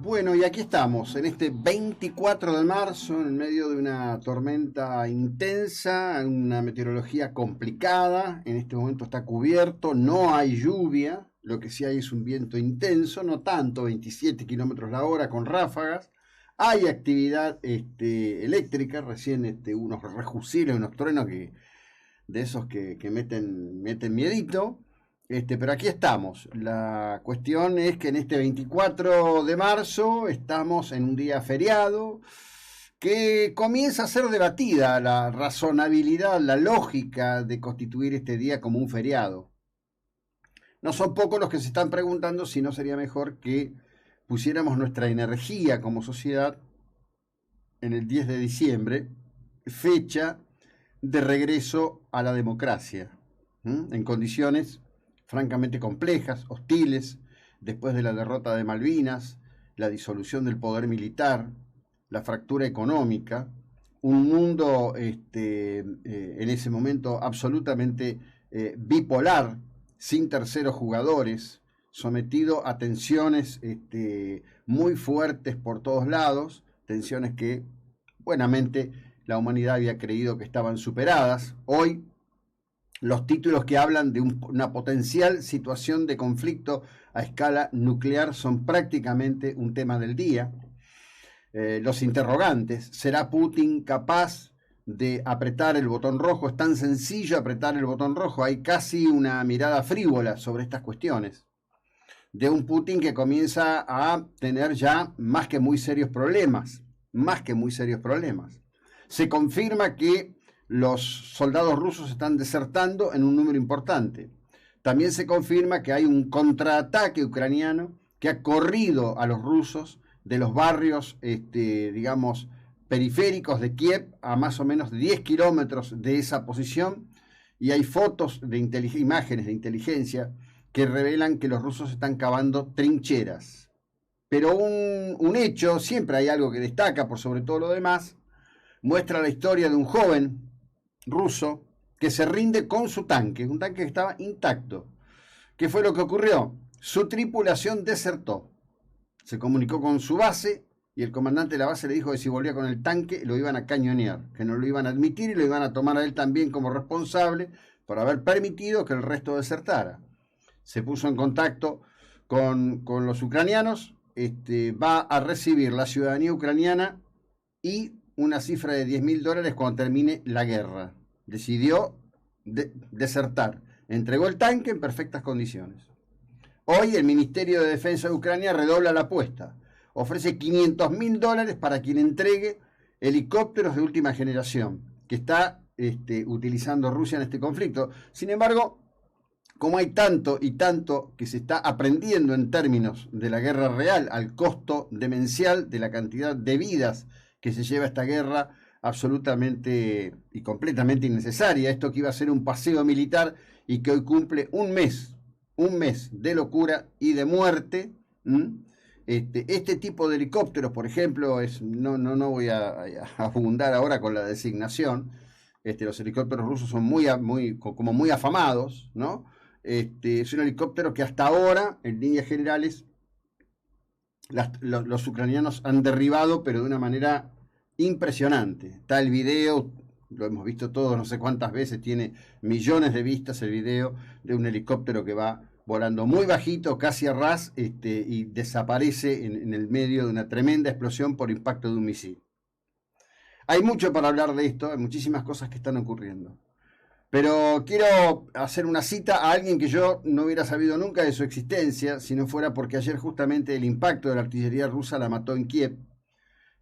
Bueno, y aquí estamos, en este 24 de marzo, en medio de una tormenta intensa, una meteorología complicada. En este momento está cubierto, no hay lluvia, lo que sí hay es un viento intenso, no tanto, 27 kilómetros la hora con ráfagas. Hay actividad eléctrica, recién unos rejuciles, unos truenos de esos que meten miedito. Pero aquí estamos. La cuestión es que en este 24 de marzo estamos en un día feriado que comienza a ser debatida la razonabilidad, la lógica de constituir este día como un feriado. No son pocos los que se están preguntando si no sería mejor que pusiéramos nuestra energía como sociedad en el 10 de diciembre, fecha de regreso a la democracia, en condiciones francamente complejas, hostiles, después de la derrota de Malvinas, la disolución del poder militar, la fractura económica, un mundo en ese momento absolutamente bipolar, sin terceros jugadores, sometido a tensiones muy fuertes por todos lados, tensiones que buenamente la humanidad había creído que estaban superadas. Hoy los títulos que hablan de una potencial situación de conflicto a escala nuclear son prácticamente un tema del día. Los interrogantes, ¿será Putin capaz de apretar el botón rojo? Es tan sencillo apretar el botón rojo, hay casi una mirada frívola sobre estas cuestiones. De un Putin que comienza a tener ya más que muy serios problemas, Se confirma que los soldados rusos están desertando en un número importante. También se confirma que hay un contraataque ucraniano que ha corrido a los rusos de los barrios, digamos, periféricos de Kiev a más o menos 10 kilómetros de esa posición, y hay fotos de imágenes de inteligencia que revelan que los rusos están cavando trincheras. Pero un hecho, siempre hay algo que destaca por sobre todo lo demás, muestra la historia de un joven ruso que se rinde con su tanque, un tanque que estaba intacto. ¿Qué fue lo que ocurrió? Su tripulación desertó. Se comunicó con su base y el comandante de la base le dijo que si volvía con el tanque lo iban a cañonear, que no lo iban a admitir y lo iban a tomar a él también como responsable por haber permitido que el resto desertara. Se puso en contacto con los ucranianos, va a recibir la ciudadanía ucraniana y una cifra de $10.000 cuando termine la guerra. Decidió desertar. Entregó el tanque en perfectas condiciones. Hoy el Ministerio de Defensa de Ucrania redobla la apuesta. Ofrece $500.000 para quien entregue helicópteros de última generación que está utilizando Rusia en este conflicto. Sin embargo, como hay tanto y tanto que se está aprendiendo en términos de la guerra real, al costo demencial de la cantidad de vidas que se lleva esta guerra absolutamente y completamente innecesaria, esto que iba a ser un paseo militar y que hoy cumple un mes de locura y de muerte. Este tipo de helicópteros, por ejemplo, no voy a abundar ahora con la designación. Los helicópteros rusos son muy afamados, ¿no? Es un helicóptero que hasta ahora, en líneas generales, los ucranianos han derribado, pero de una manera impresionante. Está el video, lo hemos visto todos no sé cuántas veces, tiene millones de vistas el video de un helicóptero que va volando muy bajito, casi a ras, y desaparece en el medio de una tremenda explosión por impacto de un misil. Hay mucho para hablar de esto, hay muchísimas cosas que están ocurriendo. Pero quiero hacer una cita a alguien que yo no hubiera sabido nunca de su existencia, si no fuera porque ayer justamente el impacto de la artillería rusa la mató en Kiev,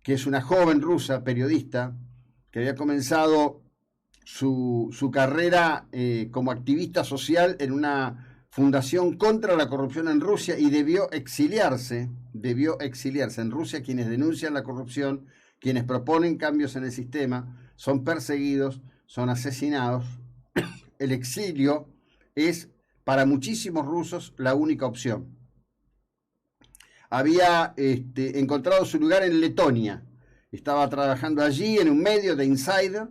que es una joven rusa, periodista, que había comenzado su carrera como activista social en una fundación contra la corrupción en Rusia y debió exiliarse. En Rusia quienes denuncian la corrupción, quienes proponen cambios en el sistema, son perseguidos, son asesinados. El exilio es para muchísimos rusos la única opción. Había encontrado su lugar en Letonia, estaba trabajando allí en un medio de insider,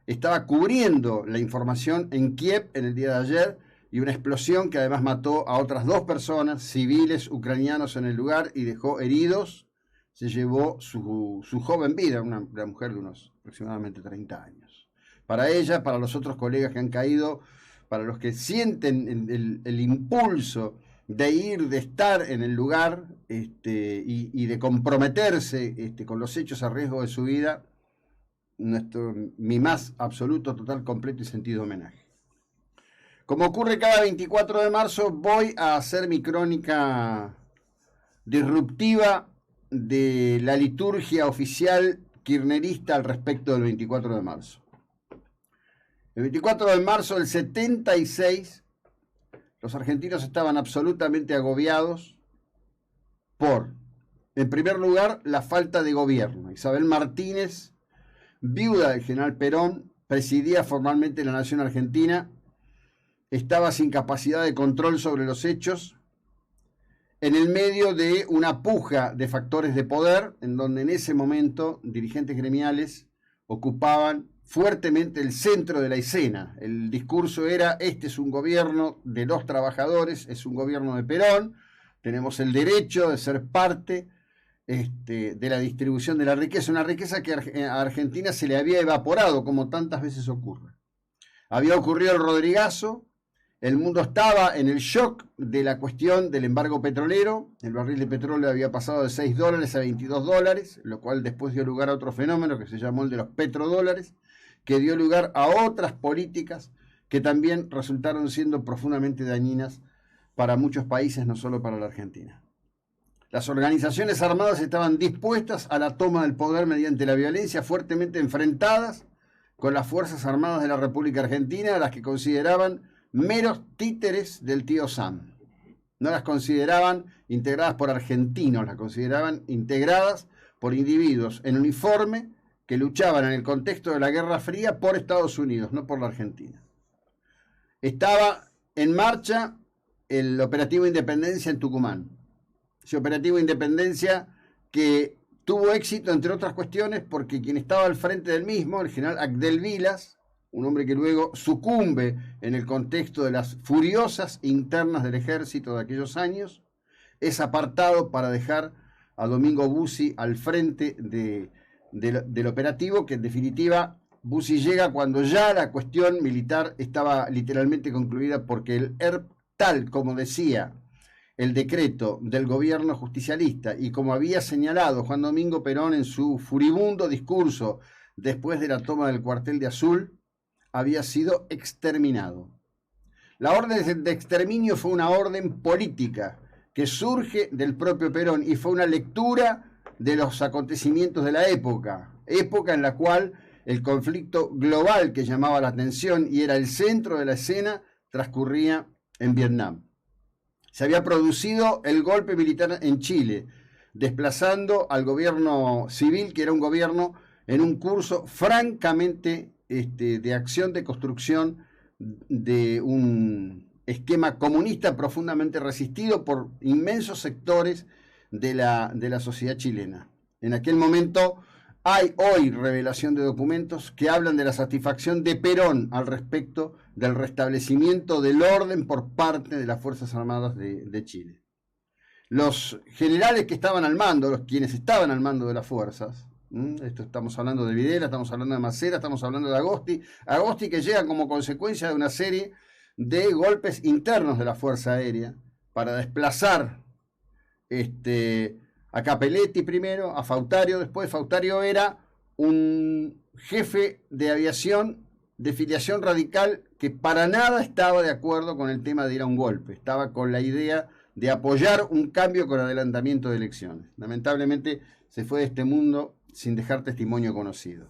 estaba cubriendo la información en Kiev en el día de ayer, y una explosión que además mató a otras 2 personas, civiles ucranianos en el lugar, y dejó heridos se llevó su joven vida, una mujer de unos aproximadamente 30 años. Para ella, para los otros colegas que han caído, para los que sienten el impulso de ir, de estar en el lugar y de comprometerse con los hechos a riesgo de su vida, mi más absoluto, total, completo y sentido homenaje. Como ocurre cada 24 de marzo, voy a hacer mi crónica disruptiva de la liturgia oficial kirchnerista al respecto del 24 de marzo. El 24 de marzo del 76, los argentinos estaban absolutamente agobiados por, en primer lugar, la falta de gobierno. Isabel Martínez, viuda del general Perón, presidía formalmente la nación argentina, estaba sin capacidad de control sobre los hechos, en el medio de una puja de factores de poder, en donde en ese momento dirigentes gremiales ocupaban fuertemente el centro de la escena. El discurso era: este es un gobierno de los trabajadores, es un gobierno de Perón, tenemos el derecho de ser parte de la distribución de la riqueza, una riqueza que a Argentina se le había evaporado, como tantas veces ocurre. Había ocurrido el Rodrigazo, el mundo estaba en el shock de la cuestión del embargo petrolero, el barril de petróleo había pasado de $6 a $22, lo cual después dio lugar a otro fenómeno que se llamó el de los petrodólares, que dio lugar a otras políticas que también resultaron siendo profundamente dañinas para muchos países, no solo para la Argentina. Las organizaciones armadas estaban dispuestas a la toma del poder mediante la violencia, fuertemente enfrentadas con las Fuerzas Armadas de la República Argentina, a las que consideraban meros títeres del tío Sam. No las consideraban integradas por argentinos, las consideraban integradas por individuos en uniforme que luchaban en el contexto de la Guerra Fría por Estados Unidos, no por la Argentina. Estaba en marcha el operativo Independencia en Tucumán. Ese operativo Independencia que tuvo éxito, entre otras cuestiones, porque quien estaba al frente del mismo, el general Agdel Vilas, un hombre que luego sucumbe en el contexto de las furiosas internas del ejército de aquellos años, es apartado para dejar a Domingo Bussi al frente del operativo, que en definitiva Bussi llega cuando ya la cuestión militar estaba literalmente concluida, porque el ERP, tal como decía el decreto del gobierno justicialista y como había señalado Juan Domingo Perón en su furibundo discurso después de la toma del cuartel de Azul, había sido exterminado. La orden de exterminio fue una orden política que surge del propio Perón y fue una lectura de los acontecimientos de la época en la cual el conflicto global que llamaba la atención y era el centro de la escena transcurría en Vietnam. Se había producido el golpe militar en Chile, desplazando al gobierno civil, que era un gobierno en un curso francamente de acción de construcción de un esquema comunista profundamente resistido por inmensos sectores de la sociedad chilena. En aquel momento hay hoy revelación de documentos que hablan de la satisfacción de Perón al respecto del restablecimiento del orden por parte de las Fuerzas Armadas de Chile. Los generales que estaban al mando, quienes estaban al mando de las fuerzas, esto estamos hablando de Videla, estamos hablando de Macera, estamos hablando de Agosti que llega como consecuencia de una serie de golpes internos de la Fuerza Aérea para desplazar a Capelletti primero, a Fautario después. Fautario era un jefe de aviación de filiación radical que para nada estaba de acuerdo con el tema de ir a un golpe, estaba con la idea de apoyar un cambio con adelantamiento de elecciones. Lamentablemente se fue de este mundo sin dejar testimonio conocido.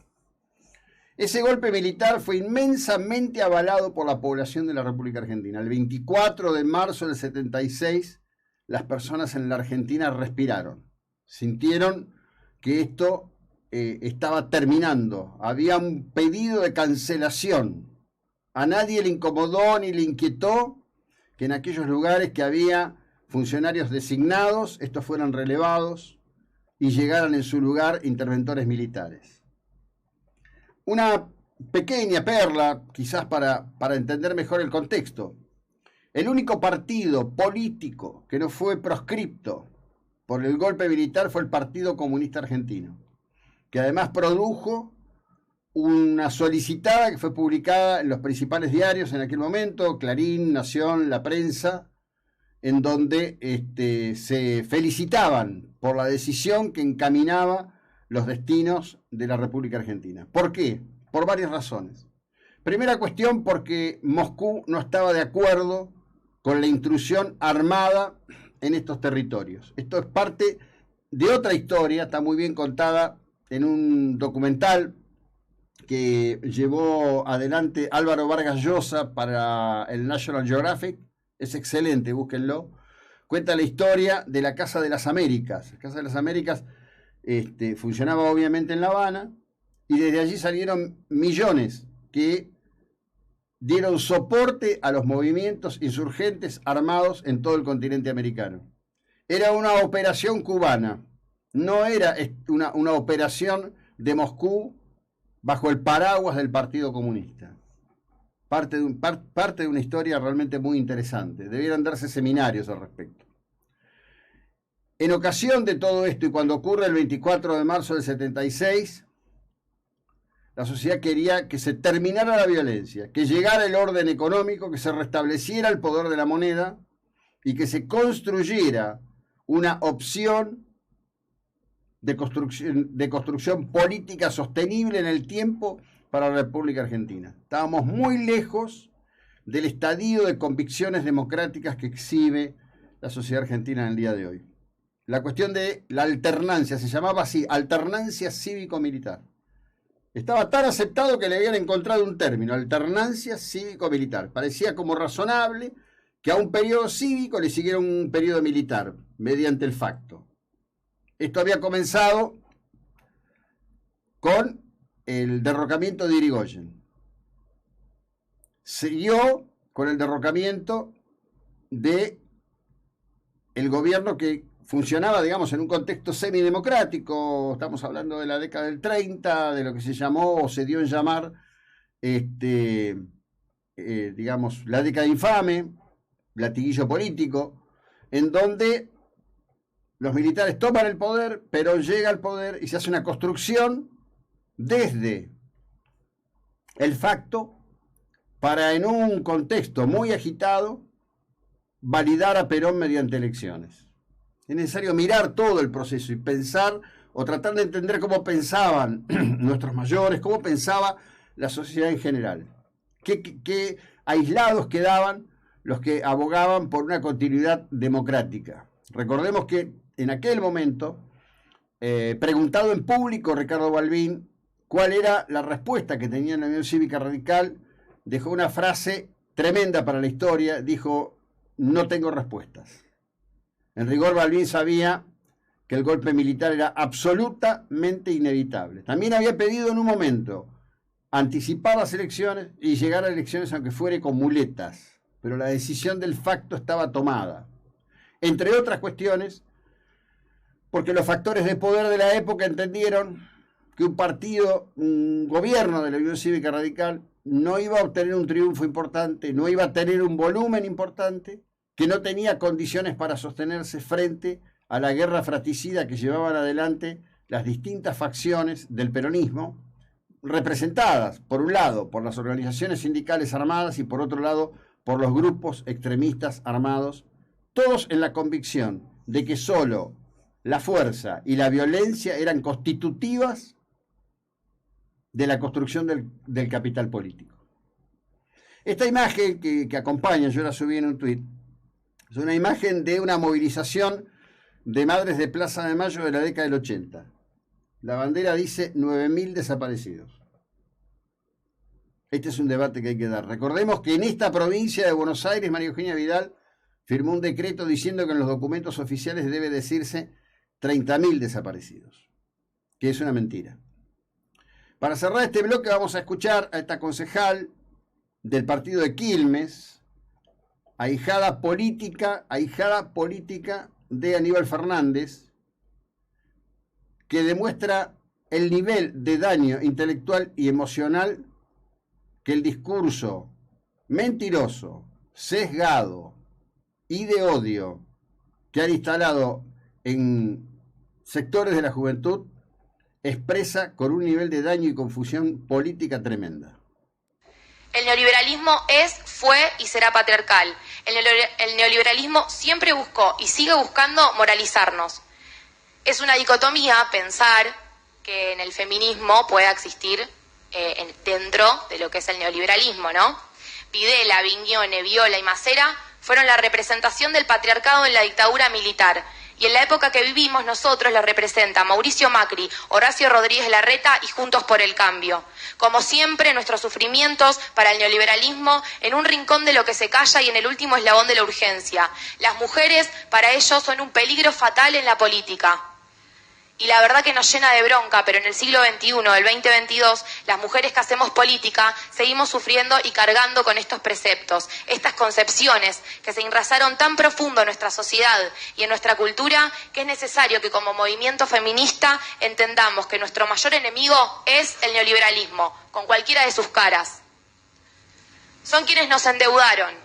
Ese golpe militar fue inmensamente avalado por la población de la República Argentina. El 24 de marzo del 76, las personas en la Argentina respiraron, sintieron que esto estaba terminando. Había un pedido de cancelación. A nadie le incomodó ni le inquietó que en aquellos lugares que había funcionarios designados, estos fueran relevados y llegaran en su lugar interventores militares. Una pequeña perla, quizás para entender mejor el contexto. El único partido político que no fue proscripto por el golpe militar fue el Partido Comunista Argentino, que además produjo una solicitada que fue publicada en los principales diarios en aquel momento, Clarín, Nación, La Prensa, en donde se felicitaban por la decisión que encaminaba los destinos de la República Argentina. ¿Por qué? Por varias razones. Primera cuestión, porque Moscú no estaba de acuerdo con la intrusión armada en estos territorios. Esto es parte de otra historia, está muy bien contada en un documental que llevó adelante Álvaro Vargas Llosa para el National Geographic. Es excelente, búsquenlo. Cuenta la historia de la Casa de las Américas. La Casa de las Américas funcionaba obviamente en La Habana y desde allí salieron millones que dieron soporte a los movimientos insurgentes armados en todo el continente americano. Era una operación cubana, no era una operación de Moscú bajo el paraguas del Partido Comunista. Parte de una historia realmente muy interesante. Debieran darse seminarios al respecto. En ocasión de todo esto y cuando ocurre el 24 de marzo del 76, la sociedad quería que se terminara la violencia, que llegara el orden económico, que se restableciera el poder de la moneda y que se construyera una opción de construcción política sostenible en el tiempo para la República Argentina. Estábamos muy lejos del estadio de convicciones democráticas que exhibe la sociedad argentina en el día de hoy. La cuestión de la alternancia, se llamaba así, alternancia cívico-militar. Estaba tan aceptado que le habían encontrado un término, alternancia cívico-militar. Parecía como razonable que a un periodo cívico le siguiera un periodo militar, mediante el facto. Esto había comenzado con el derrocamiento de Irigoyen. Siguió con el derrocamiento de el gobierno que funcionaba, digamos, en un contexto semidemocrático. Estamos hablando de la década del 30, de lo que se llamó o se dio en llamar, digamos, la década infame, latiguillo político, en donde los militares toman el poder, pero llega al poder y se hace una construcción desde el facto para, en un contexto muy agitado, validar a Perón mediante elecciones. Es necesario mirar todo el proceso y pensar o tratar de entender cómo pensaban nuestros mayores, cómo pensaba la sociedad en general. Qué aislados quedaban los que abogaban por una continuidad democrática. Recordemos que en aquel momento, preguntado en público Ricardo Balbín cuál era la respuesta que tenía la Unión Cívica Radical, dejó una frase tremenda para la historia, dijo: no tengo respuestas. En rigor, Balbín sabía que el golpe militar era absolutamente inevitable. También había pedido en un momento anticipar las elecciones y llegar a elecciones aunque fuere con muletas, pero la decisión del facto estaba tomada. Entre otras cuestiones, porque los factores de poder de la época entendieron que un gobierno de la Unión Cívica Radical no iba a obtener un triunfo importante, no iba a tener un volumen importante, que no tenía condiciones para sostenerse frente a la guerra fratricida que llevaban adelante las distintas facciones del peronismo, representadas, por un lado, por las organizaciones sindicales armadas y por otro lado, por los grupos extremistas armados, todos en la convicción de que solo la fuerza y la violencia eran constitutivas de la construcción del capital político. Esta imagen que acompaña, yo la subí en un tuit, es una imagen de una movilización de madres de Plaza de Mayo de la década del 80. La bandera dice 9.000 desaparecidos. Este es un debate que hay que dar. Recordemos que en esta provincia de Buenos Aires, María Eugenia Vidal firmó un decreto diciendo que en los documentos oficiales debe decirse 30.000 desaparecidos, que es una mentira. Para cerrar este bloque vamos a escuchar a esta concejal del partido de Quilmes, ahijada política de Aníbal Fernández, que demuestra el nivel de daño intelectual y emocional que el discurso mentiroso, sesgado y de odio que han instalado en sectores de la juventud expresa con un nivel de daño y confusión política tremenda. El neoliberalismo es, fue y será patriarcal. El neoliberalismo siempre buscó y sigue buscando moralizarnos. Es una dicotomía pensar que en el feminismo pueda existir dentro de lo que es el neoliberalismo, ¿no? Videla, Vignone, Viola y Macera fueron la representación del patriarcado en la dictadura militar. Y en la época que vivimos nosotros la representa Mauricio Macri, Horacio Rodríguez Larreta y Juntos por el Cambio. Como siempre, nuestros sufrimientos para el neoliberalismo en un rincón de lo que se calla y en el último eslabón de la urgencia. Las mujeres, para ellos, son un peligro fatal en la política. Y la verdad que nos llena de bronca, pero en el siglo XXI, el 2022, las mujeres que hacemos política seguimos sufriendo y cargando con estos preceptos, estas concepciones que se enraizaron tan profundo en nuestra sociedad y en nuestra cultura, que es necesario que como movimiento feminista entendamos que nuestro mayor enemigo es el neoliberalismo, con cualquiera de sus caras. Son quienes nos endeudaron,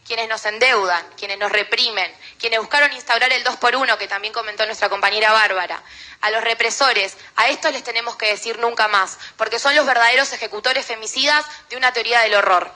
quienes nos endeudan, quienes nos reprimen, quienes buscaron instaurar el 2x1, que también comentó nuestra compañera Bárbara. A los represores, a estos les tenemos que decir nunca más, porque son los verdaderos ejecutores femicidas de una teoría del horror.